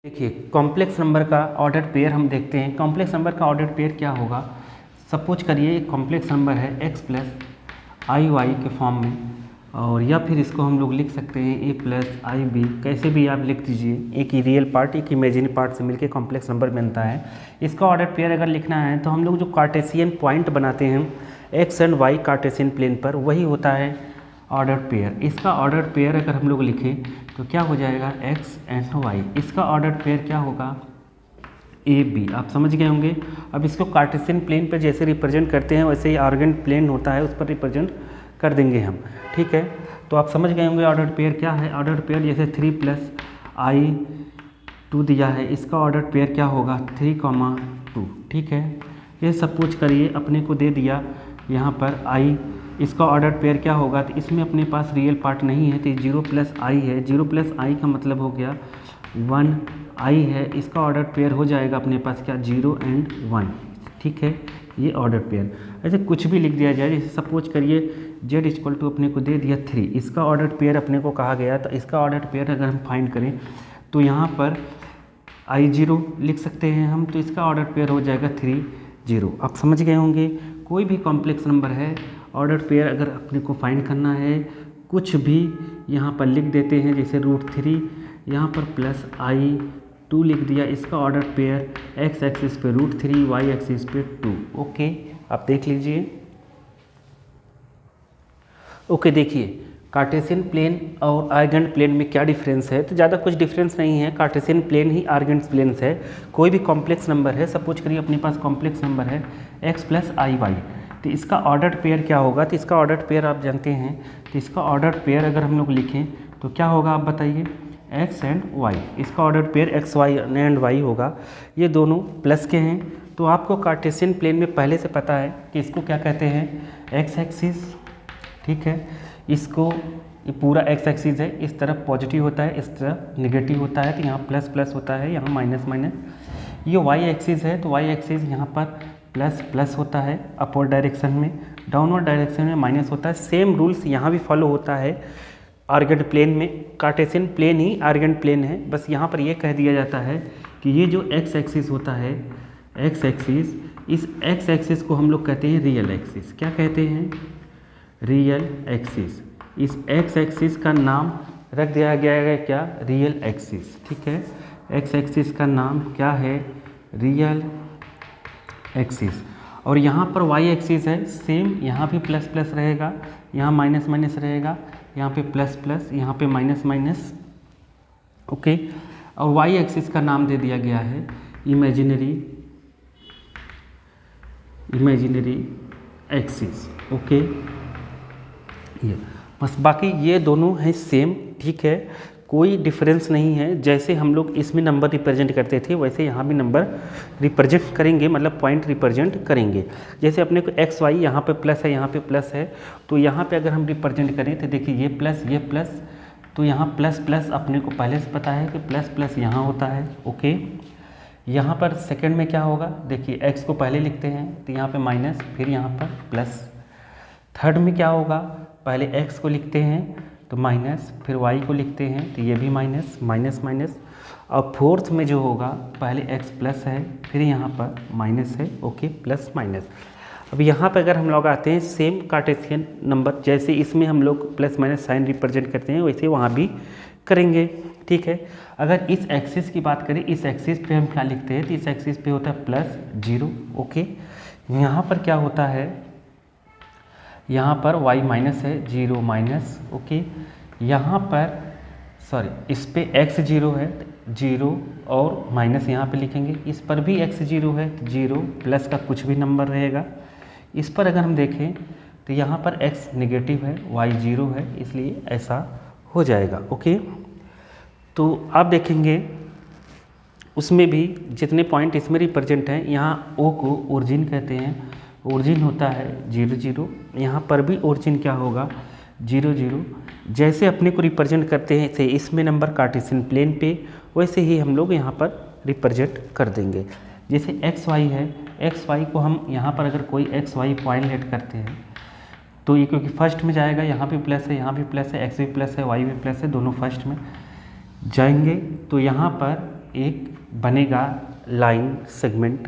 देखिए complex number का order pair हम देखते हैं। कॉम्प्लेक्स नंबर का ऑर्डर पेयर क्या होगा। सपोज करिए एक कॉम्प्लेक्स नंबर है x प्लस आई वाई के फॉर्म में, और या फिर इसको हम लोग लिख सकते हैं a प्लस आई बी। कैसे भी आप लिख दीजिए, एक ही रियल पार्ट एक इमेजिनरी पार्ट से मिलकर कॉम्प्लेक्स नंबर बनता है। इसका ऑर्डर पेयर अगर लिखना है तो हम लोग जो कार्टेशियन पॉइंट बनाते हैं x and y Cartesian plane पर, वही होता है ऑर्डर पेयर। इसका ऑर्डर पेयर अगर हम लोग लिखें तो क्या हो जाएगा x एंड y। इसका ऑर्डर पेयर क्या होगा ए बी। आप समझ गए होंगे। अब इसको कार्टेशियन प्लेन पर जैसे रिप्रेजेंट करते हैं वैसे ही आर्गन प्लेन होता है उस पर रिप्रेजेंट कर देंगे हम। ठीक है, तो आप समझ गए होंगे ऑर्डर पेयर क्या है। ऑर्डर पेयर जैसे 3 प्लस आई 2 दिया है, इसका ऑर्डर पेयर क्या होगा 3, 2। ठीक है, ये सपोज करिए अपने को दे दिया यहाँ पर आई, इसका ऑर्डर पेयर क्या होगा। तो इसमें अपने पास रियल पार्ट नहीं है तो 0 प्लस आई है। 0 प्लस आई का मतलब हो गया 1 आई है। इसका ऑर्डर पेयर हो जाएगा अपने पास क्या 0 एंड 1। ठीक है, ये ऑर्डर पेयर। ऐसे कुछ भी लिख दिया जाए, जैसे सपोज करिए z इक्वल टू अपने को दे दिया 3, इसका ऑर्डर पेयर अपने को कहा गया। तो इसका ऑर्डर पेयर अगर हम फाइंड करें तो यहाँ पर I0 लिख सकते हैं हम, तो इसका ऑर्डर पेयर हो जाएगा 3 0। आप समझ गए होंगे। कोई भी कॉम्प्लेक्स नंबर है, ऑर्डर पेयर अगर अपने को फाइंड करना है कुछ भी यहाँ पर लिख देते हैं, जैसे √3 यहाँ पर प्लस I2 लिख दिया। इसका ऑर्डर पेयर x एक्सिस पे √3, y एक्सिस पे 2। ओके, आप देख लीजिए। ओके, देखिए कार्टेशियन प्लेन और आर्गेंट प्लेन में क्या डिफरेंस है। तो ज़्यादा कुछ डिफरेंस नहीं है, कार्टेशियन प्लेन ही आर्गेंट प्लेन है। कोई भी कॉम्प्लेक्स नंबर है, सपोज करिए अपने पास कॉम्प्लेक्स नंबर है x प्लस आई वाई, तो इसका ऑर्डर पेयर क्या होगा। तो इसका ऑर्डर पेयर आप जानते हैं, तो इसका ऑर्डर पेयर अगर हम लोग लिखें तो क्या होगा आप बताइए x एंड y। इसका order pair x y and y होगा। ये दोनों प्लस के हैं, तो आपको कार्टेशियन प्लेन में पहले से पता है कि इसको क्या कहते हैं x एक्सिस। ठीक है, इसको ये पूरा x एक्सिस है, इस तरफ पॉजिटिव होता है, इस तरफ नेगेटिव होता है, तो यहाँ प्लस प्लस होता है, यहाँ माइनस माइनस। ये y एक्सिस है, तो y एक्सिस यहाँ पर प्लस प्लस होता है अपवर्ड डायरेक्शन में, डाउनवर्ड डायरेक्शन में माइनस होता है। सेम रूल्स यहाँ भी फॉलो होता है आर्गेंट प्लेन में। कार्टेशियन प्लेन ही आर्गेंट प्लेन है, बस यहाँ पर ये कह दिया जाता है कि ये जो x एक्सिस होता है, x एक्सिस, इस x एक्सिस को हम लोग कहते हैं रियल एक्सिस। क्या कहते हैं, रियल एक्सिस। इस x एक्सिस का नाम रख दिया गया है क्या, रियल एक्सिस। ठीक है, x एक्सिस का नाम क्या है, रियल एक्सिस। और यहाँ पर y एक्सिस है, सेम यहाँ भी प्लस प्लस रहेगा, यहाँ माइनस माइनस रहेगा, यहाँ पे प्लस प्लस, यहाँ पे माइनस माइनस। ओके, और y एक्सिस का नाम दे दिया गया है इमेजिनरी एक्सिस। ओके, ये बस, बाकी ये दोनों हैं सेम। ठीक है, कोई डिफरेंस नहीं है। जैसे हम लोग इसमें नंबर रिप्रेजेंट करते थे वैसे यहाँ भी नंबर रिप्रेजेंट करेंगे, मतलब पॉइंट रिप्रेजेंट करेंगे। जैसे अपने को एक्स वाई यहाँ पे प्लस है, यहाँ पे प्लस है, तो यहाँ पे अगर हम रिप्रेजेंट करें तो देखिए ये प्लस, तो यहाँ प्लस प्लस अपने को पहले से पता है कि प्लस प्लस यहाँ होता है। ओके, यहाँ पर सेकेंड में क्या होगा, देखिए एक्स को पहले लिखते हैं तो यहाँ पर माइनस, फिर यहाँ पर प्लस। थर्ड में क्या होगा, पहले x को लिखते हैं तो माइनस, फिर y को लिखते हैं तो ये भी माइनस माइनस माइनस। और फोर्थ में जो होगा पहले x प्लस है, फिर यहाँ पर माइनस है। Okay, plus minus. अब यहाँ पर अगर हम लोग आते हैं सेम कार्टेशियन नंबर, जैसे इसमें हम लोग प्लस माइनस साइन रिप्रेजेंट करते हैं वैसे वहाँ भी करेंगे। ठीक है, अगर इस एक्सिस की बात करें, इस एक्सिस पे हम क्या लिखते हैं, तो इस एक्सिस पे होता है +0। ओके, यहाँ पर क्या होता है, यहाँ पर y माइनस है 0 माइनस। ओके, यहाँ पर सॉरी इस पे x 0 है, 0 और माइनस यहाँ पे लिखेंगे। इस पर भी x 0 है, 0 प्लस का कुछ भी नंबर रहेगा। इस पर अगर हम देखें तो यहाँ पर x नेगेटिव है, y 0 है, इसलिए ऐसा हो जाएगा। ओके, तो आप देखेंगे उसमें भी जितने पॉइंट इसमें रिप्रेजेंट हैं, यहाँ O को ओरिजिन कहते हैं, ओरिजिन होता है 0 0। यहाँ पर भी ओरिजिन क्या होगा 0 0। जैसे अपने को रिप्रेजेंट करते हैं थे इसमें नंबर कार्टेशियन प्लेन पे, वैसे ही हम लोग यहाँ पर रिप्रेजेंट कर देंगे। जैसे एक्स वाई है, एक्स वाई को हम यहाँ पर अगर कोई एक्स वाई पॉइंट लेट करते हैं तो ये क्योंकि फर्स्ट में जाएगा, यहाँ भी प्लस है, यहाँ भी प्लस है, एक्स भी प्लस है, वाई भी प्लस है, दोनों फर्स्ट में जाएंगे। तो यहाँ पर एक बनेगा लाइन सेगमेंट।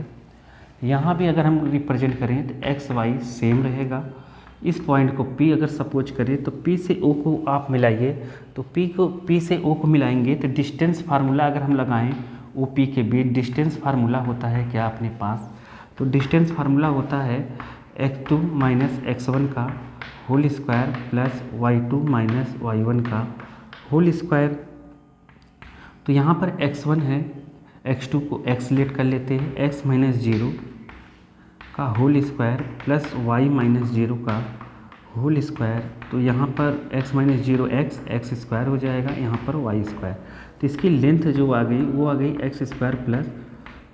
यहाँ भी अगर हम रिप्रेजेंट करें तो एक्स वाई सेम रहेगा। इस पॉइंट को P अगर सपोज करें तो P से O को आप मिलाइए, तो P से O को मिलाएंगे तो डिस्टेंस फार्मूला अगर हम लगाएं OP के बीच, डिस्टेंस फार्मूला होता है क्या अपने पास, तो डिस्टेंस फार्मूला होता है x2 माइनस x1 का whole square plus y2 minus y1 का होल स्क्वायर। तो यहाँ पर x1 है, x2 को x लेट कर लेते हैं, x माइनस 0 का whole square plus y minus 0 का होल स्क्वायर। तो यहाँ पर x माइनस 0 x स्क्वायर हो जाएगा, यहाँ पर y स्क्वायर। तो इसकी लेंथ जो आ गई वो आ गई x square plus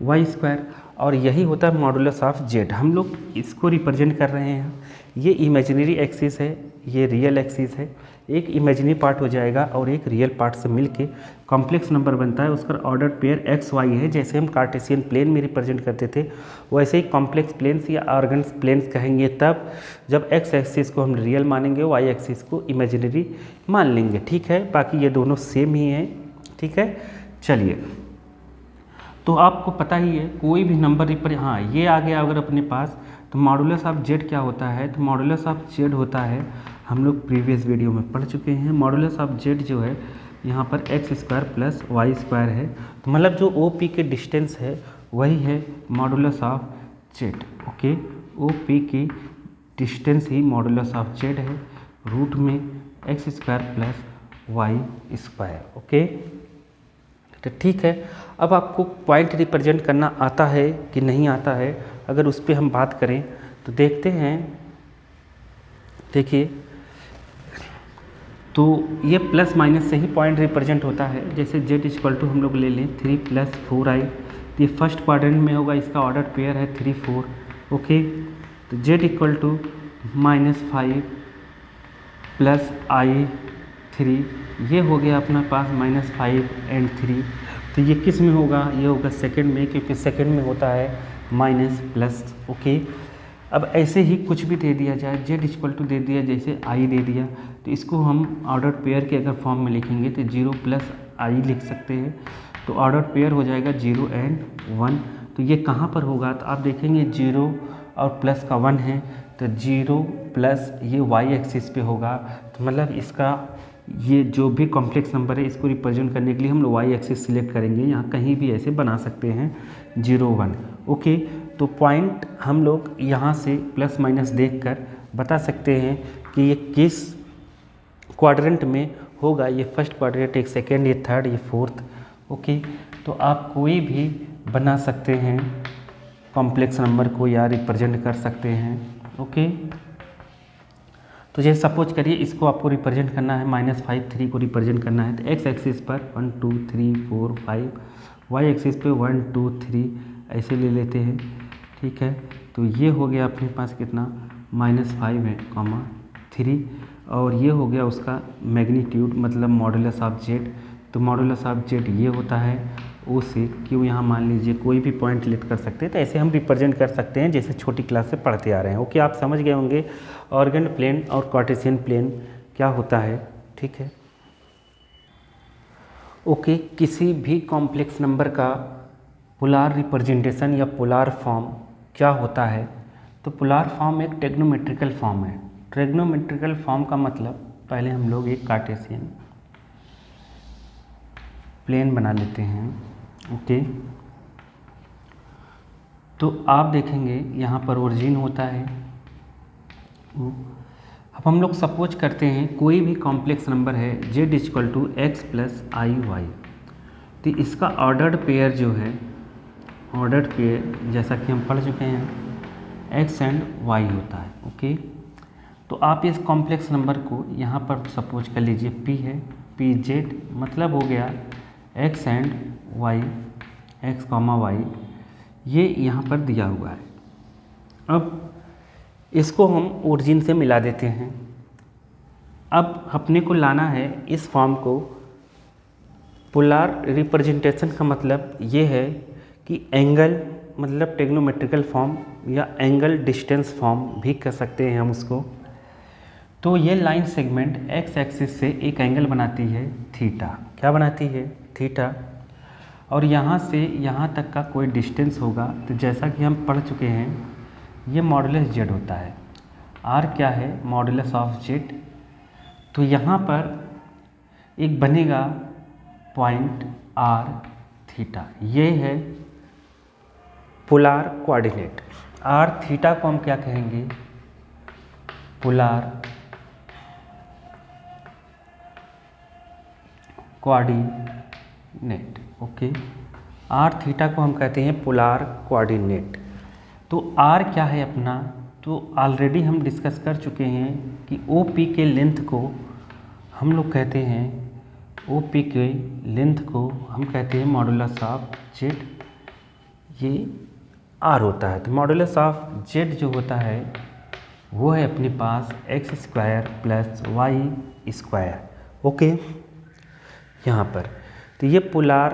y square, और यही होता है मॉडुलस ऑफ जेड। हम लोग इसको रिप्रेजेंट कर रहे हैं, ये इमेजिनरी एक्सिस है, ये रियल एक्सिस है। एक इमेजिनरी पार्ट हो जाएगा और एक रियल पार्ट से मिलके कॉम्प्लेक्स नंबर बनता है, उसका ऑर्डर पेयर एक्स वाई है। जैसे हम कार्टेशियन प्लेन में रिप्रेजेंट करते थे वैसे ही कॉम्प्लेक्स प्लेन्स या ऑर्गन्स प्लेन्स कहेंगे तब जब एक्स एक्सिस को हम रियल मानेंगे, वाई एक्सिस को इमेजिनरी मान लेंगे। ठीक है, बाकी ये दोनों सेम ही हैं। ठीक है, चलिए, तो आपको पता ही है कोई भी नंबर हाँ ये आ गया अगर अपने पास, तो मॉडुलस ऑफ जेड क्या होता है, तो मॉडुलस ऑफ जेड होता है, हम लोग प्रीवियस वीडियो में पढ़ चुके हैं। मॉडुलस ऑफ जेड जो है यहाँ पर x square plus y square है, तो मतलब जो ओ पी के डिस्टेंस है वही है modulus of z. Okay, O P की डिस्टेंस ही मॉडुलस ऑफ जेड है, रूट में x square plus y square. Okay, तो ठीक है, अब आपको पॉइंट रिप्रेजेंट करना आता है कि नहीं आता है, अगर उस पर हम बात करें तो देखते हैं। देखिए, तो ये प्लस माइनस से ही पॉइंट रिप्रेजेंट होता है। जैसे z इक्वल टू हम लोग ले लें 3 + 4i, तो ये फर्स्ट क्वाड्रेंट में होगा, इसका ऑर्डर पेयर है 3 4। ओके, तो z इक्वल टू -5 + i3, ये हो गया अपना पास -5 और 3। तो ये किस में होगा, ये होगा सेकंड में, क्योंकि सेकंड में होता है माइनस प्लस। ओके, अब ऐसे ही कुछ भी दे दिया जाए, z इक्वल टू दे दिया, जैसे i दे दिया, तो इसको हम ऑर्डर पेयर के अगर फॉर्म में लिखेंगे तो 0 + i लिख सकते हैं, तो ऑर्डर पेयर हो जाएगा 0 और 1। तो ये कहाँ पर होगा, तो आप देखेंगे 0 और प्लस का 1 है, तो 0 प्लस ये y एक्सिस पे होगा, तो मतलब इसका ये जो भी कॉम्प्लेक्स नंबर है इसको रिप्रेजेंट करने के लिए हम लोग y एक्सिस सिलेक्ट करेंगे, यहाँ कहीं भी ऐसे बना सकते हैं 0 1। ओके, तो पॉइंट हम लोग यहाँ से प्लस माइनस देखकर बता सकते हैं कि ये किस क्वाड्रेंट में होगा, ये फर्स्ट क्वाड्रेंट, एक सेकेंड, ये थर्ड, ये फोर्थ। ओके, तो आप कोई भी बना सकते हैं कॉम्प्लेक्स नंबर को या रिप्रेजेंट कर सकते हैं। ओके, तो जैसे सपोज करिए इसको आपको रिप्रेजेंट करना है, -5 3 को रिप्रेजेंट करना है, तो एक्स एक्सिस पर 1 2 3 4 5, वाई एक्सिस पे 1 2 3 ऐसे ले लेते हैं। ठीक है, तो ये हो गया अपने पास कितना, -5 है, 3, और ये हो गया उसका मैग्नीट्यूड, मतलब मॉडुलस ऑफ जेड। तो मॉडुलस ऑफ जेड ये होता है ओ से क्यों, यहाँ मान लीजिए कोई भी पॉइंट लेट कर सकते हैं, तो ऐसे हम रिप्रेजेंट कर सकते हैं जैसे छोटी क्लास से पढ़ते आ रहे हैं। ओके, आप समझ गए होंगे ऑर्गन प्लेन और कार्टेशियन प्लेन क्या होता है। ठीक है, ओके, किसी भी कॉम्प्लेक्स नंबर का पोलार रिप्रेजेंटेशन या पोलार फॉर्म क्या होता है, तो पोलार फॉर्म एक ट्रिग्नोमेट्रिकल फॉर्म है। ट्रिग्नोमेट्रिकल फॉर्म का मतलब, पहले हम लोग एक कार्टेशियन प्लेन बना लेते हैं। ओके, तो आप देखेंगे यहाँ पर ओरिजिन होता है। अब हम लोग सपोज करते हैं कोई भी कॉम्प्लेक्स नंबर है z equal to x + i y, तो इसका ऑर्डर्ड पेयर जो है, ऑर्डर्ड पेयर जैसा कि हम पढ़ चुके हैं x एंड y होता है। ओके, तो आप इस कॉम्प्लेक्स नंबर को यहाँ पर सपोज कर लीजिए p है, pz मतलब हो गया x and y, x, y, ये यहाँ पर दिया हुआ है। अब इसको हम ओरिजिन से मिला देते हैं। अब अपने को लाना है इस फॉर्म को, पोलार रिप्रेजेंटेशन का मतलब ये है कि एंगल, मतलब ट्रिग्नोमेट्रिकल फॉर्म या एंगल डिस्टेंस फॉर्म भी कह सकते हैं हम उसको। तो ये लाइन सेगमेंट एक्स एक्सिस से एक एंगल बनाती है थीटा। क्या बनाती है, थीटा। और यहाँ से यहाँ तक का कोई डिस्टेंस होगा तो जैसा कि हम पढ़ चुके हैं ये मॉडुलस जेड होता है। आर क्या है? Modulus of Z. तो यहाँ पर एक बनेगा पॉइंट आर थीटा, ये है पोलार कोऑर्डिनेट। आर थीटा को हम क्या कहेंगे? Polar coordinate. Okay, r theta को हम कहते हैं पोलार कोऑर्डिनेट। तो आर क्या है अपना? तो ऑलरेडी हम डिस्कस कर चुके हैं कि ओ पी के लेंथ को हम लोग कहते हैं, ओ पी के लेंथ को हम कहते हैं मॉडुलस ऑफ जेड, ये आर होता है। तो मॉडुलस ऑफ जेड जो होता है वो है अपने पास x square plus y square. Okay, यहाँ पर तो ये पोलार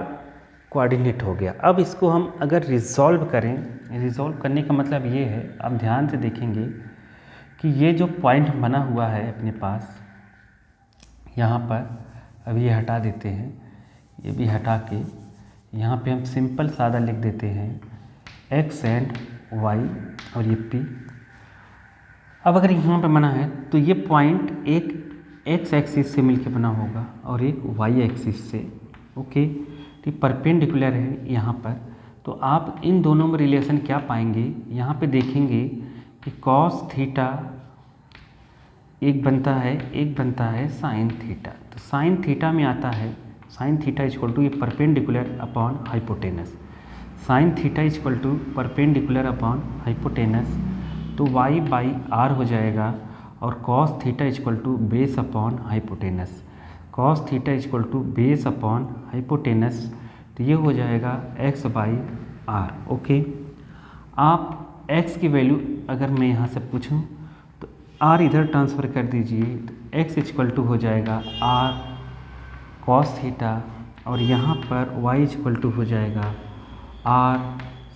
कोऑर्डिनेट हो गया। अब इसको हम अगर रिजॉल्व करें, रिजॉल्व करने का मतलब ये है, आप ध्यान से देखेंगे कि ये जो पॉइंट बना हुआ है अपने पास यहाँ पर, अभी ये हटा देते हैं, ये भी हटा के यहाँ पे हम सिंपल सादा लिख देते हैं एक्स एंड वाई और ये पी। अब अगर यहाँ पे बना है तो ये पॉइंट एक एक्स एक्सिस से मिलके बना होगा और एक वाई एक्सिस से। ओके, तो परपेंडिकुलर है यहाँ पर। तो आप इन दोनों में रिलेशन क्या पाएंगे? यहाँ पे देखेंगे कि कॉस थीटा एक बनता है साइन थीटा। तो साइन थीटा में आता है, साइन थीटा इक्वल टू ये perpendicular upon hypotenuse, sine theta equal to perpendicular upon hypotenuse. तो y बाई आर हो जाएगा और cos theta equal to base upon hypotenuse, cos theta equal to base upon hypotenuse. तो ये हो जाएगा x by r. Okay, आप x की वैल्यू अगर मैं यहाँ से पूछूँ तो r इधर ट्रांसफ़र कर दीजिए, तो x इक्वल टू हो जाएगा r कॉस थीटा और यहाँ पर y इक्वल टू हो जाएगा r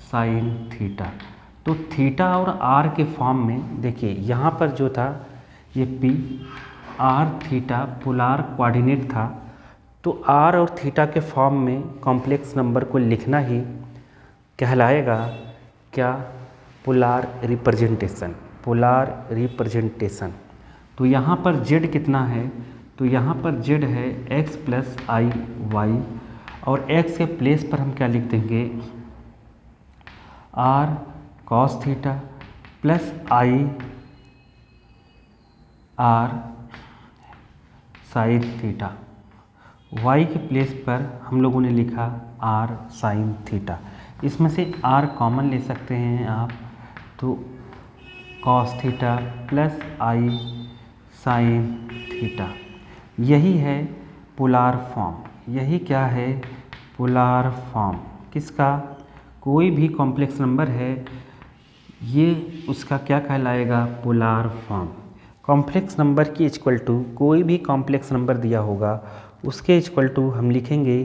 साइन थीटा। तो थीटा और r के फॉर्म में देखिए यहाँ पर जो था ये p r theta polar coordinate था, तो r और थीटा के फॉर्म में कॉम्प्लेक्स नंबर को लिखना ही कहलाएगा क्या? Polar representation, polar representation. तो यहाँ पर z कितना है? तो यहाँ पर z है x प्लस आई वाई और x के प्लेस पर हम क्या लिख देंगे? r cos theta plus I R sine theta. y के प्लेस पर हम लोगों ने लिखा r साइन थीटा। इसमें से r कॉमन ले सकते हैं आप, तो cos theta plus i sine theta. यही है पोलार फॉर्म। यही क्या है? Polar form. किसका? कोई भी कॉम्प्लेक्स नंबर है ये उसका क्या कहलाएगा? Polar form. कॉम्प्लेक्स नंबर की इक्वल टू कोई भी कॉम्प्लेक्स नंबर दिया होगा उसके इक्वल टू हम लिखेंगे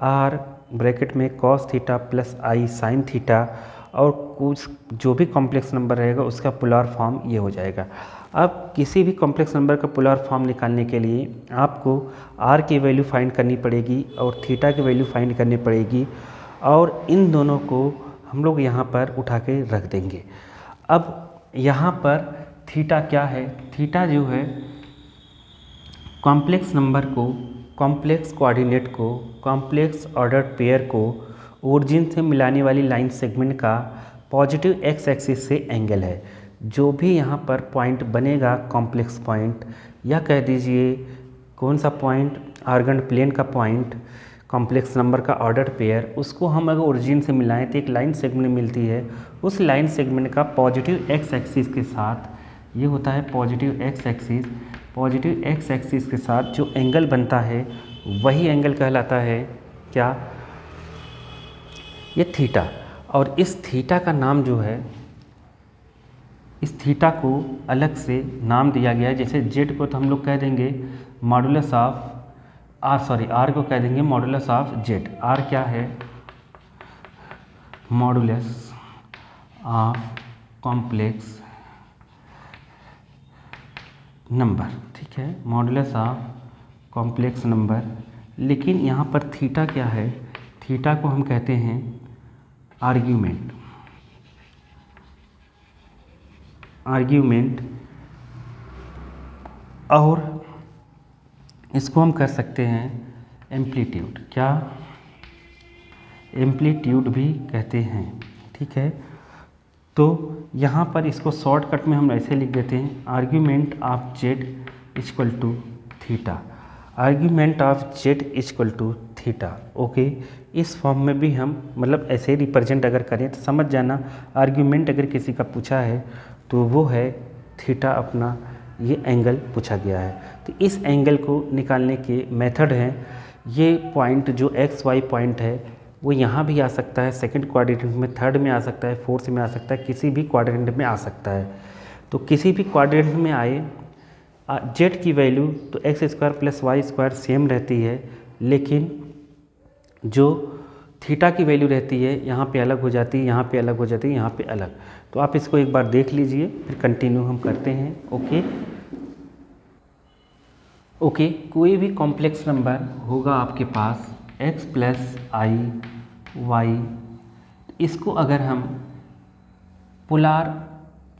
r ब्रैकेट में cos theta plus i sine theta और कुछ जो भी कॉम्प्लेक्स नंबर रहेगा उसका पोलार फॉर्म ये हो जाएगा। अब किसी भी कॉम्प्लेक्स नंबर का पोलार फॉर्म निकालने के लिए आपको r की वैल्यू फाइंड करनी पड़ेगी और थीटा की वैल्यू फाइंड करनी पड़ेगी और इन दोनों को हम लोग यहाँ पर उठा के रख देंगे। अब यहाँ पर थीटा क्या है? थीटा जो है कॉम्प्लेक्स नंबर को, कॉम्प्लेक्स कोऑर्डिनेट को, कॉम्प्लेक्स ऑर्डर्ड पेयर को ओरिजिन से मिलाने वाली लाइन सेगमेंट का पॉजिटिव एक्स एक्सिस से एंगल है। जो भी यहाँ पर पॉइंट बनेगा कॉम्प्लेक्स पॉइंट, या कह दीजिए कौन सा पॉइंट? आर्गन प्लेन का पॉइंट, कॉम्प्लेक्स नंबर का ऑर्डर पेयर, उसको हम अगर ओरिजिन से मिलाएं तो एक लाइन सेगमेंट मिलती है। उस लाइन सेगमेंट का पॉजिटिव एक्स एक्सिस के साथ, ये होता है positive x axis, positive x axis के साथ जो एंगल बनता है वही एंगल कहलाता है क्या? ये थीटा। और इस थीटा का नाम जो है, इस थीटा को अलग से नाम दिया गया है। जैसे जेड को तो हम लोग कह देंगे मॉडुलस ऑफ आर को कह देंगे मॉडुलस ऑफ जेड। आर क्या है? मॉडुलस ऑफ कॉम्प्लेक्स नंबर, ठीक है, मॉडुलस ऑफ कॉम्प्लेक्स नंबर। लेकिन यहाँ पर थीटा क्या है? थीटा को हम कहते हैं आर्ग्यूमेंट, और इसको हम कर सकते हैं एम्पलीट्यूड, क्या एम्पलीट्यूड भी कहते हैं, ठीक है। तो यहाँ पर इसको शॉर्टकट में हम ऐसे लिख देते हैं, argument of z equal to theta, argument of z equal to theta, okay. इस फॉर्म में भी हम मतलब ऐसे रिप्रेजेंट अगर करें तो समझ जाना, आर्ग्यूमेंट अगर किसी का पूछा है तो वो है थीटा, अपना ये एंगल पूछा गया है। तो इस एंगल को निकालने के मेथड हैं, ये पॉइंट जो एक्स वाई पॉइंट है वो यहाँ भी आ सकता है, सेकंड क्वाड्रेंट में, थर्ड में आ सकता है, फोर्थ में आ सकता है, किसी भी क्वाड्रेंट में आ सकता है। तो किसी भी क्वाड्रेंट में आए जेड की वैल्यू तो x square plus y square same रहती है, लेकिन जो थीटा की वैल्यू रहती है यहाँ पे अलग हो जाती है, यहाँ पे अलग हो जाती है, यहाँ पे अलग। तो आप इसको एक बार देख लीजिए, फिर कंटिन्यू हम करते हैं, ओके। कोई भी कॉम्प्लेक्स नंबर होगा आपके पास x प्लस आई वाई, इसको अगर हम पोलार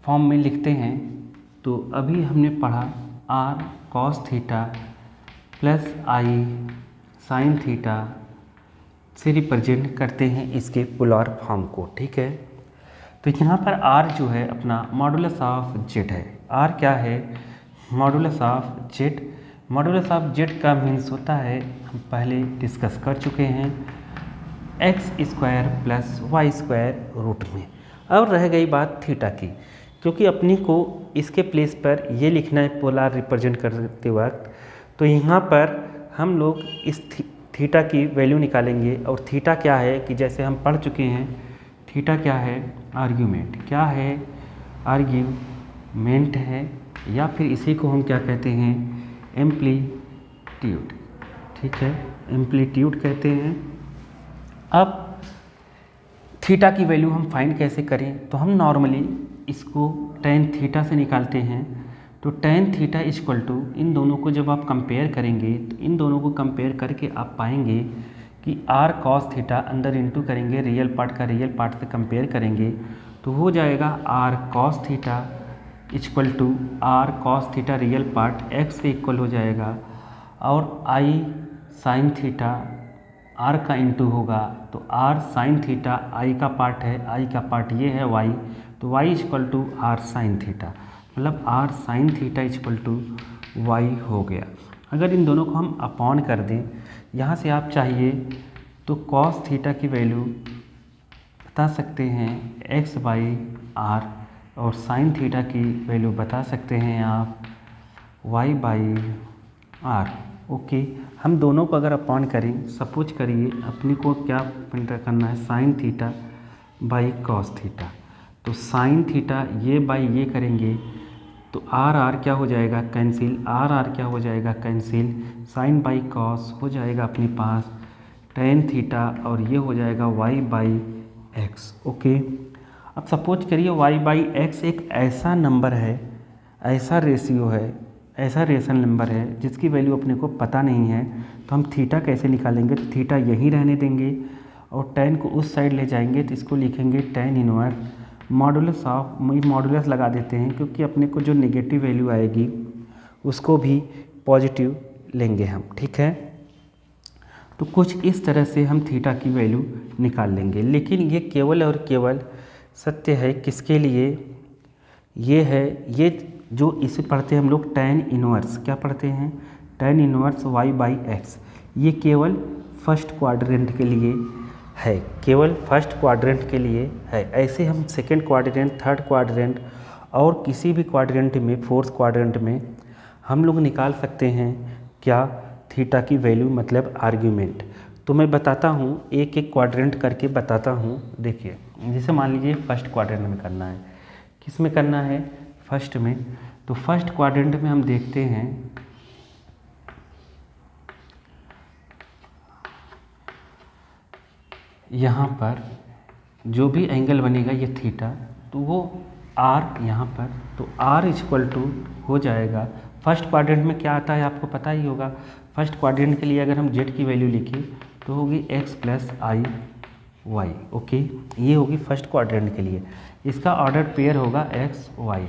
फॉर्म में लिखते हैं तो अभी हमने पढ़ा r cos theta plus i sine theta से रिप्रेजेंट करते हैं इसके पोलार फॉर्म को, ठीक है। तो यहाँ पर r जो है अपना मॉडुलस ऑफ जेड है। r क्या है? Modulus of z. Modulus of z का मीन्स होता है, हम पहले डिस्कस कर चुके हैं, x square plus y square root में। अब रह गई बात थीटा की, क्योंकि अपनी को इसके प्लेस पर ये लिखना है पोलार रिप्रेजेंट करते वक्त, तो यहाँ पर हम लोग इस थीटा की वैल्यू निकालेंगे। और थीटा क्या है कि जैसे हम पढ़ चुके हैं, थीटा क्या है? आर्ग्यूमेंट। क्या है? आर्ग्यूमेंट है, या फिर इसी को हम क्या कहते हैं? एम्पलीट्यूड, ठीक है, एम्पलीट्यूड कहते हैं। अब थीटा की वैल्यू हम फाइंड कैसे करें? तो हम नॉर्मली इसको टेन थीटा से निकालते हैं। तो टेन थीटा इक्वल टू, इन दोनों को जब आप कंपेयर करेंगे तो इन दोनों को कंपेयर करके आप पाएंगे कि आर कॉस थीटा अंदर इंटू करेंगे, रियल पार्ट का रियल पार्ट से कंपेयर करेंगे तो हो जाएगा r cos theta equal to r cos theta real part x के इक्वल हो जाएगा, और आई साइन थीटा आर का इंटू होगा, तो आर साइन थीटा आई का पार्ट है, आई का पार्ट ये है वाई, तो y equal to r sine theta, मतलब r sine theta equal to y हो गया। अगर इन दोनों को हम अपॉन कर दें, यहाँ से आप चाहिए तो कॉस थीटा की वैल्यू बता सकते हैं एक्स बाई आर, और साइन थीटा की वैल्यू बता सकते हैं आप वाई बाई आर, ओके। हम दोनों को अगर अपॉन करें, सपोज करिए अपनी को क्या करना है, sine theta by cos theta, तो साइन थीटा ये बाई ये करेंगे तो आर आर क्या हो जाएगा? कैंसिल, आर आर क्या हो जाएगा? कैंसिल, साइन बाई कॉस हो जाएगा अपने पास टेन थीटा, और ये हो जाएगा वाई बाई एक्स, ओके। अब सपोज करिए वाई बाई एक्स एक ऐसा नंबर है, ऐसा रेशियो है, ऐसा रेशनल नंबर है जिसकी वैल्यू अपने को पता नहीं है, तो हम थीटा कैसे निकालेंगे? तो थीटा यहीं रहने देंगे और टेन को उस साइड ले जाएंगे, तो इसको लिखेंगे tan inverse modulus of, modulus लगा देते हैं क्योंकि अपने को जो नेगेटिव वैल्यू आएगी उसको भी पॉजिटिव लेंगे हम, ठीक है। तो कुछ इस तरह से हम थीटा की वैल्यू निकाल लेंगे, लेकिन ये केवल और केवल सत्य है किसके लिए? ये है, ये जो इसे पढ़ते हैं हम लोग टेन इनवर्स, क्या पढ़ते हैं? Tan inverse y by x, ये केवल फर्स्ट क्वाड्रेंट के लिए है, केवल फर्स्ट क्वाड्रेंट के लिए है। ऐसे हम सेकंड क्वाड्रेंट, थर्ड क्वाड्रेंट और किसी भी क्वाड्रेंट में, फोर्थ क्वाड्रेंट में हम लोग निकाल सकते हैं क्या? थीटा की वैल्यू, मतलब आर्ग्यूमेंट। तो मैं बताता हूँ, एक एक क्वाड्रेंट करके बताता हूँ। देखिए, जैसे मान लीजिए फर्स्ट क्वाड्रेंट में करना है, किस में करना है? फर्स्ट में। तो फर्स्ट क्वाड्रेंट में हम देखते हैं, यहाँ पर जो भी एंगल बनेगा ये थीटा, तो वो आर यहाँ पर, तो आर इक्वल टू हो जाएगा, फर्स्ट क्वाड्रेंट में क्या आता है आपको पता ही होगा। फर्स्ट क्वाड्रेंट के लिए अगर हम जेड की वैल्यू लिखें तो होगी x plus i y. Okay, ये होगी फर्स्ट क्वाड्रेंट के लिए। इसका ऑर्डर पेयर होगा x y।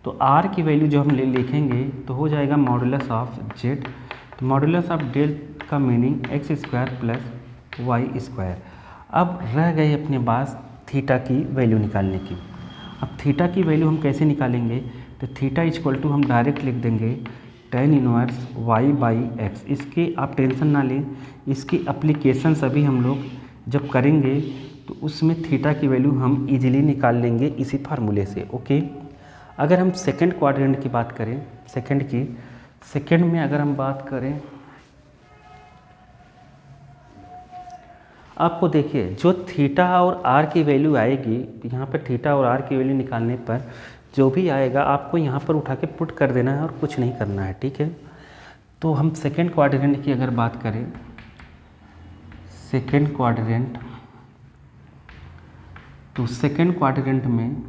तो r की वैल्यू जो हम लिखेंगे तो हो जाएगा मॉडुलस ऑफ z। तो मॉडुलस ऑफ डेल का meaning x square plus y square. अब रह गई अपने पास थीटा की वैल्यू निकालने की। अब थीटा की वैल्यू हम कैसे निकालेंगे, तो थीटा इक्वल टू हम डायरेक्ट लिख देंगे tan inverse y by x. इसके आप टेंशन ना लें, इसकी अप्लीकेशंस अभी हम लोग जब करेंगे तो उसमें थीटा की वैल्यू हम इजीली निकाल लेंगे इसी फार्मूले से। ओके, अगर हम सेकंड क्वाड्रेंट की बात करें, सेकंड में अगर हम बात करें, आपको देखिए जो थीटा और आर की वैल्यू आएगी, यहाँ पर थीटा और आर की वैल्यू निकालने पर जो भी आएगा आपको यहाँ पर उठा के पुट कर देना है और कुछ नहीं करना है, ठीक है। तो हम सेकंड क्वाड्रेंट की अगर बात करें, सेकंड क्वाड्रेंट, तो सेकंड क्वाड्रेंट में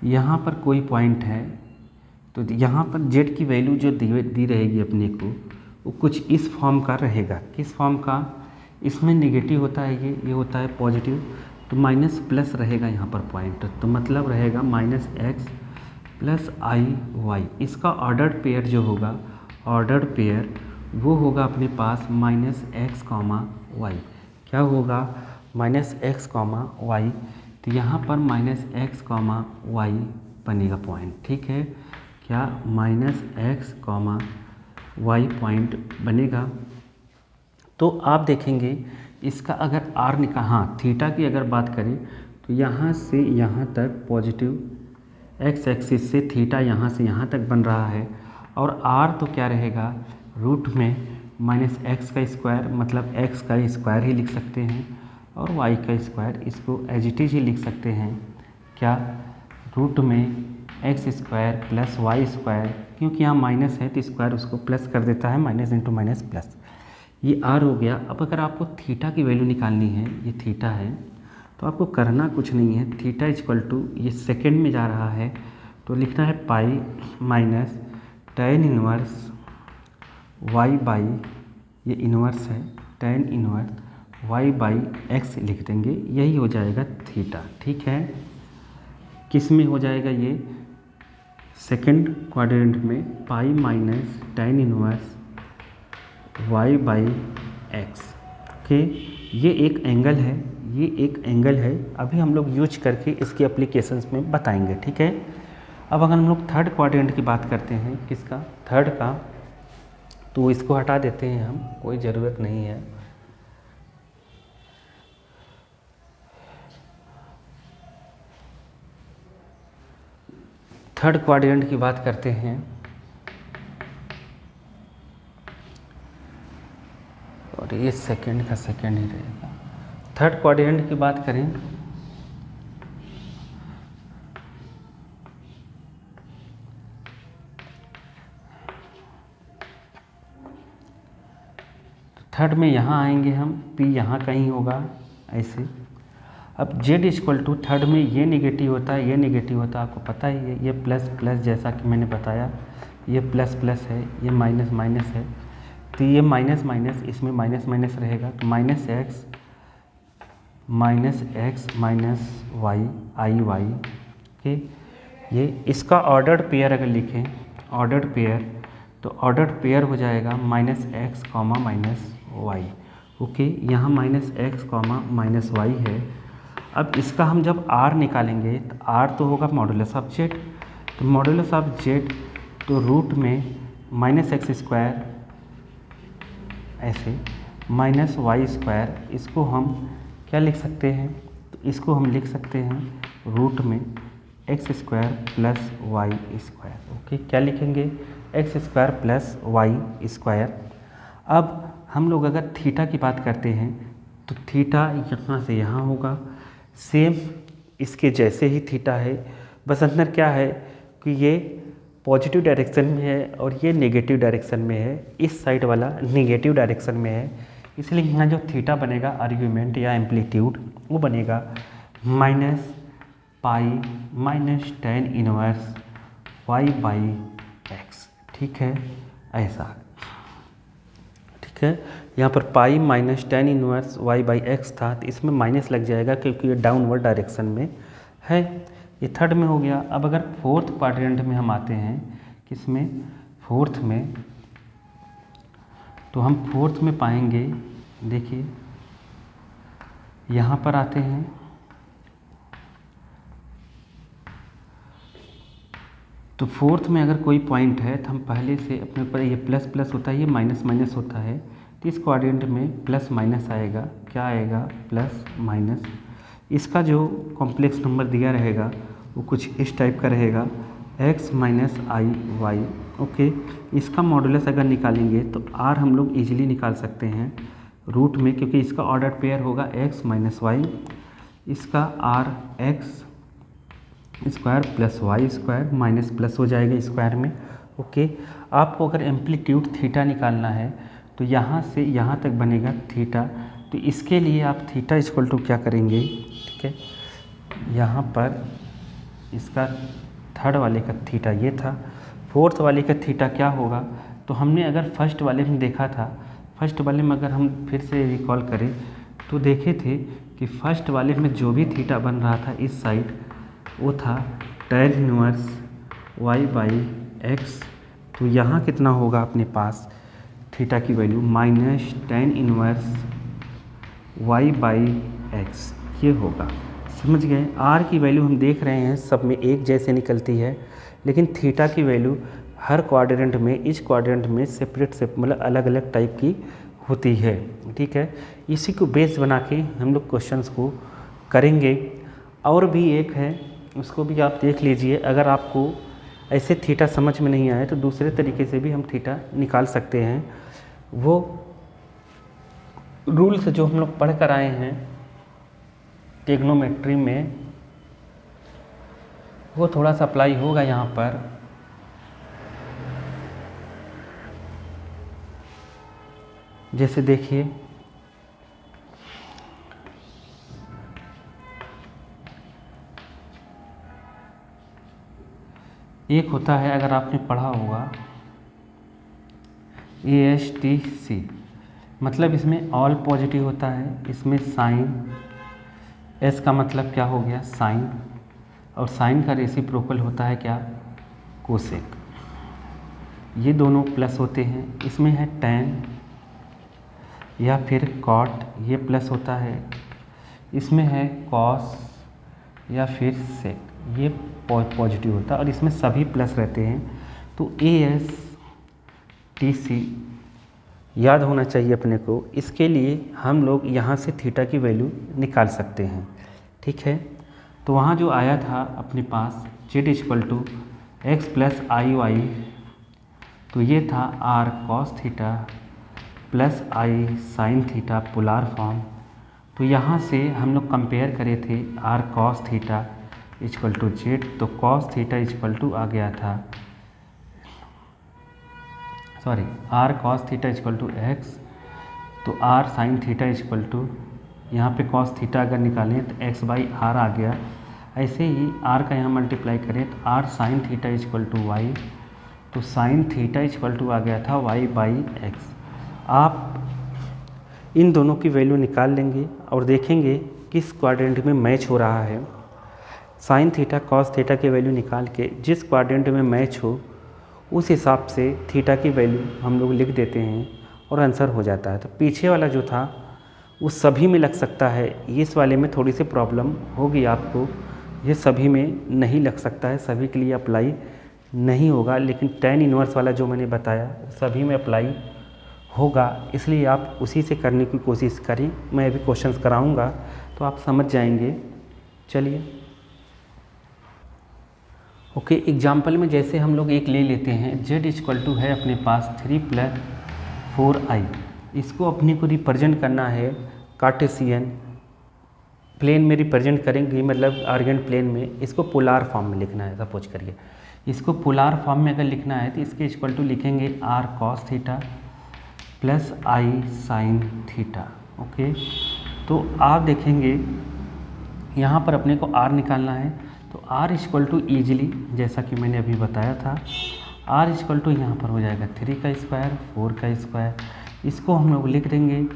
यहाँ पर कोई पॉइंट है तो यहाँ पर जेड की वैल्यू जो दी रहेगी अपने को, वो कुछ इस फॉर्म का रहेगा। किस फॉर्म का, इसमें नेगेटिव होता है, ये होता है पॉजिटिव, तो माइनस प्लस रहेगा यहाँ पर पॉइंट, तो मतलब रहेगा minus x plus i y. इसका ऑर्डर्ड पेयर जो होगा, ऑर्डर्ड पेयर वो होगा अपने पास माइनस एक्स कॉमा वाई। क्या होगा, माइनस एक्स कॉमा वाई। तो यहाँ पर माइनस एक्स कॉमा वाई बनेगा पॉइंट, ठीक है। क्या, minus x comma y point बनेगा। तो आप देखेंगे इसका अगर आर निकाल, हाँ थीटा की अगर बात करें तो यहाँ से यहाँ तक पॉजिटिव एक्स एक्सिस से थीटा यहाँ से यहाँ तक बन रहा है, और आर तो क्या रहेगा, रूट में माइनस एक्स का स्क्वायर, मतलब एक्स का स्क्वायर ही लिख सकते हैं, और वाई का स्क्वायर, इसको एज इट इज ही लिख सकते हैं। क्या, रूट में x square plus y square, क्योंकि यहाँ माइनस है तो स्क्वायर उसको प्लस कर देता है, माइनस इंटू माइनस प्लस। ये आर हो गया। अब अगर आपको थीटा की वैल्यू निकालनी है, ये थीटा है, तो आपको करना कुछ नहीं है। थीटा इक्वल टू, ये सेकेंड में जा रहा है तो लिखना है pi minus tan inverse y by, ये इनवर्स है, tan inverse y by x लिख देंगे, यही हो जाएगा थीटा, ठीक है। किस में हो जाएगा ये, सेकंड क्वाड्रेंट में pi minus tan inverse y by x. Okay, ये एक एंगल है, ये एक एंगल है। अभी हम लोग यूज करके इसकी एप्लीकेशंस में बताएंगे, ठीक है। अब अगर हम लोग थर्ड क्वाड्रेंट की बात करते हैं, किसका, थर्ड का, तो इसको हटा देते हैं हम, कोई ज़रूरत नहीं है। थर्ड क्वाड्रेंट की बात करते हैं, और ये सेकंड का सेकंड ही रहेगा। थर्ड क्वाड्रेंट की बात करें तो थर्ड में यहाँ आएंगे हम, पी यहाँ कहीं होगा ऐसे। अब जेड इक्वल टू, थर्ड में ये नेगेटिव होता है, ये नेगेटिव होता है, आपको पता ही है। ये प्लस प्लस, जैसा कि मैंने बताया, ये प्लस प्लस है, ये माइनस माइनस है, तो ये माइनस माइनस, इसमें माइनस माइनस रहेगा, तो minus x minus y i y. Okay, ये इसका ऑर्डर्ड पेयर अगर लिखें, ऑर्डर्ड पेयर, तो ऑर्डर्ड पेयर हो जाएगा minus x comma minus y. Okay, यहाँ minus x comma minus y है। अब इसका हम जब आर निकालेंगे तो आर तो होगा मॉडुलस ऑफ जेड, तो मॉडुलस ऑफ जेड, तो रूट में माइनस एक्स स्क्वायर ऐसे माइनस वाई स्क्वायर, इसको हम क्या लिख सकते हैं, तो इसको हम लिख सकते हैं रूट में x square plus y square. Okay, क्या लिखेंगे, x square plus y square. अब हम लोग अगर थीटा की बात करते हैं तो थीटा यहाँ से यहाँ होगा, सेम इसके जैसे ही थीटा है, बस अंदर क्या है कि ये पॉजिटिव डायरेक्शन में है और ये नेगेटिव डायरेक्शन में है, इस साइड वाला नेगेटिव डायरेक्शन में है, इसलिए यहाँ जो थीटा बनेगा आर्ग्यूमेंट या एम्पलीट्यूड, वो बनेगा minus pi minus tan inverse y by x, ठीक है, ऐसा, ठीक है। यहाँ पर pi minus tan inverse y by x था, तो इसमें माइनस लग जाएगा क्योंकि ये डाउनवर्ड डायरेक्शन में है। ये थर्ड में हो गया। अब अगर फोर्थ क्वाड्रेंट में हम आते हैं, किसमें, फोर्थ में, तो हम फोर्थ में पाएंगे, देखिए यहाँ पर आते हैं, तो फोर्थ में अगर कोई पॉइंट है तो हम पहले से अपने ऊपर, ये प्लस प्लस होता है, ये माइनस माइनस होता है, तो इस क्वाड्रेंट में प्लस माइनस आएगा, क्या आएगा, प्लस माइनस। इसका जो कॉम्प्लेक्स नंबर दिया रहेगा वो कुछ इस टाइप का रहेगा, x माइनस आई वाई। ओके, इसका मॉडुलस अगर निकालेंगे तो r हम लोग इजीली निकाल सकते हैं रूट में, क्योंकि इसका ऑर्डर पेयर होगा x माइनस वाई, इसका r x square plus y square, minus plus हो जाएगा स्क्वायर में। ओके, आपको अगर एम्पलीट्यूड थीटा निकालना है तो यहाँ से यहाँ तक बनेगा थीटा, तो इसके लिए आप थीटा इक्वल टू क्या करेंगे, ठीक है, यहाँ पर इसका थर्ड वाले का थीटा ये था, फोर्थ वाले का थीटा क्या होगा, तो हमने अगर फर्स्ट वाले में देखा था, फर्स्ट वाले में अगर हम फिर से रिकॉल करें तो देखे थे कि फर्स्ट वाले में जो भी थीटा बन रहा था इस साइड, वो था tan inverse y by x. तो यहाँ कितना होगा अपने पास थीटा की value, minus tan inverse y by x, ये होगा। समझ गए, r की वैल्यू हम देख रहे हैं सब में एक जैसे निकलती है, लेकिन थीटा की वैल्यू हर क्वाड्रेंट में, इस क्वाड्रेंट में सेपरेट मतलब अलग अलग टाइप की होती है। ठीक है, इसी को बेस बना के हम लोग क्वेश्चंस को करेंगे। और भी एक है, उसको भी आप देख लीजिए। अगर आपको ऐसे थीटा समझ में नहीं आए तो दूसरे तरीके से भी हम थीटा निकाल सकते हैं। वो रूल्स जो हम लोग पढ़ कर आए हैं ट्रिग्नोमेट्री में, वो थोड़ा सा अप्लाई होगा यहाँ पर। जैसे देखिए, एक होता है, अगर आपने पढ़ा होगा ASTC, मतलब इसमें ऑल पॉजिटिव होता है, इसमें साइन, एस का मतलब क्या हो गया, साइन, और साइन का रेसिप्रोकल होता है क्या, कोसेक। ये दोनों प्लस होते हैं। इसमें है टैन या फिर कॉट, ये प्लस होता है। इसमें है कॉस या फिर सेक, ये पॉजिटिव होता है, और इसमें सभी प्लस रहते हैं। तो ASTC याद होना चाहिए अपने को। इसके लिए हम लोग यहाँ से थीटा की वैल्यू निकाल सकते हैं। ठीक है, तो वहाँ जो आया था अपने पास z equal to x plus i y, तो ये था r cos theta plus i sine theta polar form. तो यहाँ से हम लोग कंपेयर करे थे r cos theta equal to z, तो cos थीटा इक्वल टू आ गया था, sorry, r cos theta equal to x, तो r sine theta equal to, यहाँ पे cos थीटा अगर निकालें तो x बाई आर आ गया। ऐसे ही r का यहाँ मल्टीप्लाई करें तो r sine theta equal to y, तो साइन थीटा इक्वल टू आ गया था y बाई एक्स। आप इन दोनों की वैल्यू निकाल लेंगे और देखेंगे किस क्वाड्रेंट में मैच हो रहा है। साइन थीटा कॉस थीटा की वैल्यू निकाल के जिस क्वाड्रेंट में मैच हो उस हिसाब से थीटा की वैल्यू हम लोग लिख देते हैं और आंसर हो जाता है। तो पीछे वाला जो था वो सभी में लग सकता है, इस वाले में थोड़ी सी प्रॉब्लम होगी आपको, ये सभी में नहीं लग सकता है, सभी के लिए अप्लाई नहीं होगा। लेकिन tan इनवर्स वाला जो मैंने बताया सभी में अप्लाई होगा, इसलिए आप उसी से करने की कोशिश करें। मैं अभी क्वेश्चंस कराऊंगा तो आप समझ जाएंगे। चलिए, ओके, एग्जाम्पल में जैसे हम लोग एक ले लेते हैं, z इक्वल टू है अपने पास 3 + 4i, इसको अपने को रिप्रेजेंट करना है कार्टेशियन प्लेन में रिप्रेजेंट करेंगे, मतलब आर्गेंट प्लेन में। इसको पोलार फॉर्म में लिखना है। सपोज करिए इसको पोलार फॉर्म में अगर लिखना है तो इसके इक्वल टू लिखेंगे r cos theta plus i sine theta. Okay, तो आप देखेंगे यहाँ पर अपने को r निकालना है, तो r इक्वल टू ईजिली, जैसा कि मैंने अभी बताया था, आर इक्वल टू यहाँ पर हो जाएगा 3 का स्क्वायर 4 का स्क्वायर, इसको हम लोग लिख देंगे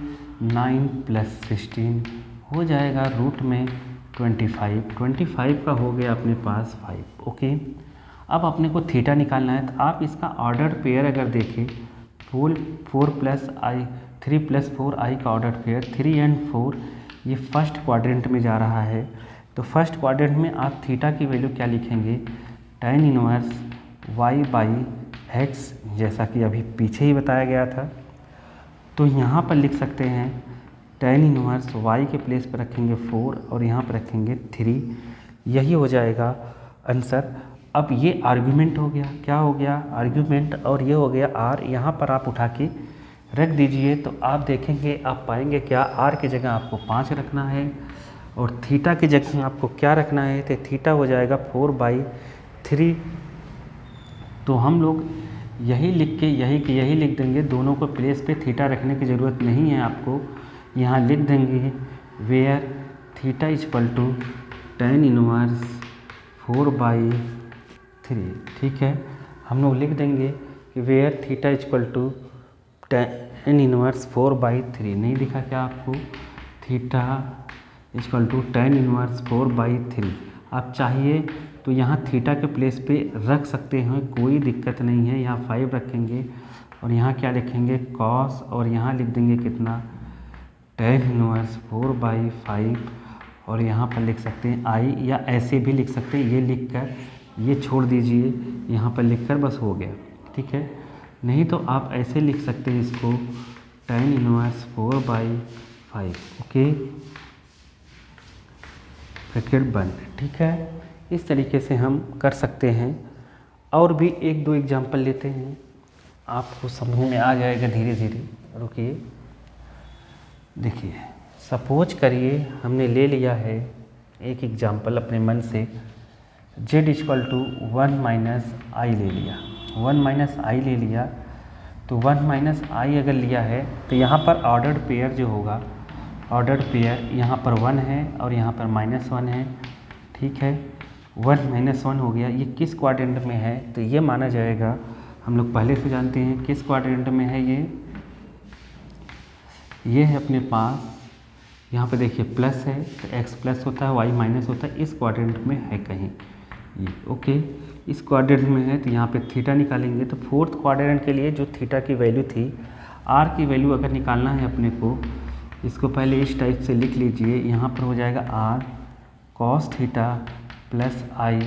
9 + 16 हो जाएगा रूट में 25 का हो गया अपने पास 5। ओके, अब अपने को थीटा निकालना है, तो आप इसका ऑर्डर पेयर अगर देखें 4 + i 3 + 4i का ऑर्डर पेयर 3 एंड 4 ये फर्स्ट क्वाड्रेंट में जा रहा है। तो फर्स्ट क्वाड्रेंट में आप थीटा की वैल्यू क्या लिखेंगे, tan इनवर्स y/x, जैसा कि अभी पीछे ही बताया गया था। तो यहाँ पर लिख सकते हैं tan इनवर्स y के प्लेस पर रखेंगे 4 और यहाँ पर रखेंगे 3, यही हो जाएगा आंसर। अब ये आर्गुमेंट हो गया, क्या हो गया आर्गुमेंट, और ये हो गया r, यहाँ पर आप उठा के रख दीजिए तो आप देखेंगे आप पाएंगे क्या, r की जगह आपको 5 रखना है और थीटा की जगह आपको क्या रखना है, तो थीटा हो जाएगा 4/3। तो हम लोग यही लिख के यही लिख देंगे, दोनों को प्लेस पे थीटा रखने की ज़रूरत नहीं है आपको, यहाँ लिख देंगे where theta equal to tan inverse 4/3। ठीक है, हम लोग लिख देंगे कि where theta equal to tan inverse 4/3, नहीं दिखा क्या आपको, theta equal to tan inverse 4/3। आप चाहिए तो यहाँ थीटा के प्लेस पे रख सकते हैं, कोई दिक्कत नहीं है, यहाँ 5 रखेंगे और यहाँ क्या लिखेंगे cos, और यहाँ लिख देंगे कितना tan इनवर्स 4/5, और यहाँ पर लिख सकते हैं i, या ऐसे भी लिख सकते हैं, ये लिख कर ये छोड़ दीजिए, यहाँ पर लिख कर बस हो गया। ठीक है, नहीं तो आप ऐसे लिख सकते हैं इसको tan इनवर्स 4/5। ओके, ब्रैकेट बंद। ठीक है, इस तरीके से हम कर सकते हैं। और भी 1-2 एग्जाम्पल लेते हैं, आपको समझ में आ जाएगा धीरे धीरे। रुकिए, देखिए सपोज करिए हमने ले लिया है एक एग्जाम्पल अपने मन से, z इक्वल टू 1 - i ले लिया, 1 - i ले लिया। तो 1 - i अगर लिया है तो यहाँ पर ऑर्डर्ड पेयर जो होगा, ऑर्डर्ड पेयर यहाँ पर 1 है और यहाँ पर -1 है। ठीक है, 1 - 1 हो गया, ये किस क्वाड्रेंट में है, तो ये माना जाएगा, हम लोग पहले से जानते हैं किस क्वाड्रेंट में है ये है अपने पास, यहाँ पे देखिए प्लस है तो x प्लस होता है, y माइनस होता है, इस क्वाड्रेंट में है कहीं ये। ओके, इस क्वाड्रेंट में है तो यहाँ पे थीटा निकालेंगे। तो फोर्थ क्वाड्रेंट के लिए जो थीटा की वैल्यू थी, r की वैल्यू अगर निकालना है अपने को, इसको पहले इस टाइप से लिख लीजिए, यहाँ पर हो जाएगा r cos theta plus i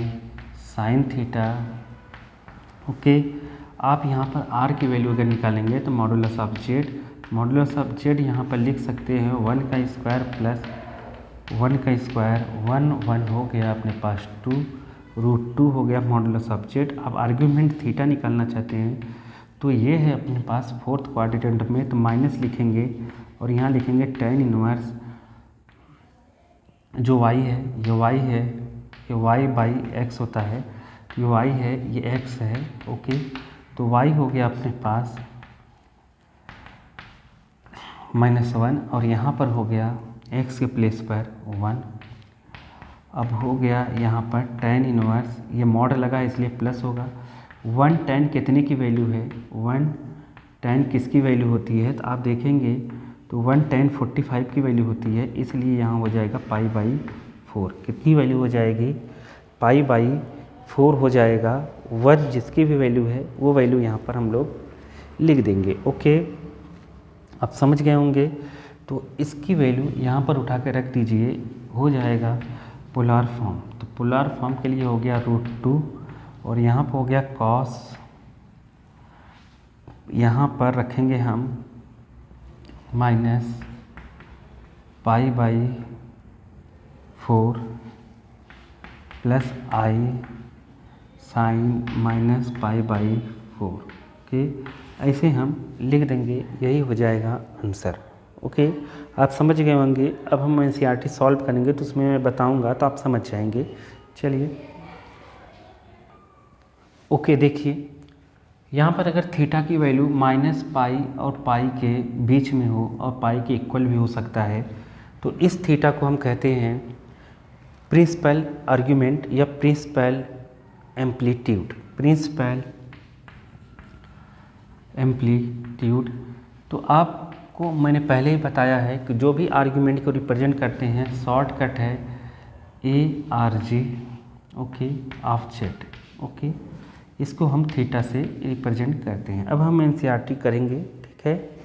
sine theta. Okay, आप यहाँ पर r की वैल्यू अगर निकालेंगे तो मॉडुलस ऑफ z यहाँ पर लिख सकते हैं 1 का स्क्वायर प्लस 1 का स्क्वायर, 1 हो गया अपने पास 2 √2 हो गया मॉडुलस ऑफ z। अब आर्ग्यूमेंट थीटा निकालना चाहते हैं तो ये है अपने पास फोर्थ क्वाड्रेंट में, तो माइनस लिखेंगे और यहाँ लिखेंगे tan इनवर्स जो y है, ये y/x होता है, ये y है, ये x है। ओके, तो y हो गया अपने पास -1 और यहाँ पर हो गया x के प्लेस पर 1। अब हो गया यहाँ पर tan इनवर्स, ये मॉड लगा इसलिए प्लस होगा, 1 tan कितने की वैल्यू है, 1 tan किसकी वैल्यू होती है, तो आप देखेंगे तो 1 tan 45 की वैल्यू होती है, इसलिए यहाँ हो जाएगा π/4। कितनी वैल्यू हो जाएगी, π/4 हो जाएगा। 1 जिसकी भी वैल्यू है वो वैल्यू यहाँ पर हम लोग लिख देंगे। ओके, आप समझ गए होंगे। तो इसकी वैल्यू यहाँ पर उठा के रख दीजिए, हो जाएगा पोलर फॉर्म। तो पोलर फॉर्म के लिए हो गया √2 और यहाँ पर हो गया cos, यहाँ पर रखेंगे हम -π/4 प्लस i साइन -π/4। ओके, ऐसे हम लिख देंगे, यही हो जाएगा आंसर। ओके, आप समझ गए होंगे। अब हम एनसीईआरटी सॉल्व करेंगे तो उसमें मैं बताऊंगा तो आप समझ जाएंगे। चलिए, ओके, देखिए यहाँ पर अगर थीटा की वैल्यू -π और π के बीच में हो और π के इक्वल भी हो सकता है, तो इस थीटा को हम कहते हैं प्रिंसिपल आर्ग्यूमेंट या प्रिंसिपल एम्पलीट्यूड। Principal amplitude. तो आपको मैंने पहले ही बताया है कि जो भी आर्ग्यूमेंट को रिप्रेजेंट करते हैं शॉर्टकट है ARG, ओके, ऑफसेट, ओके, इसको हम थीटा से रिप्रेजेंट करते हैं। अब हम NCERT करेंगे, ठीक है।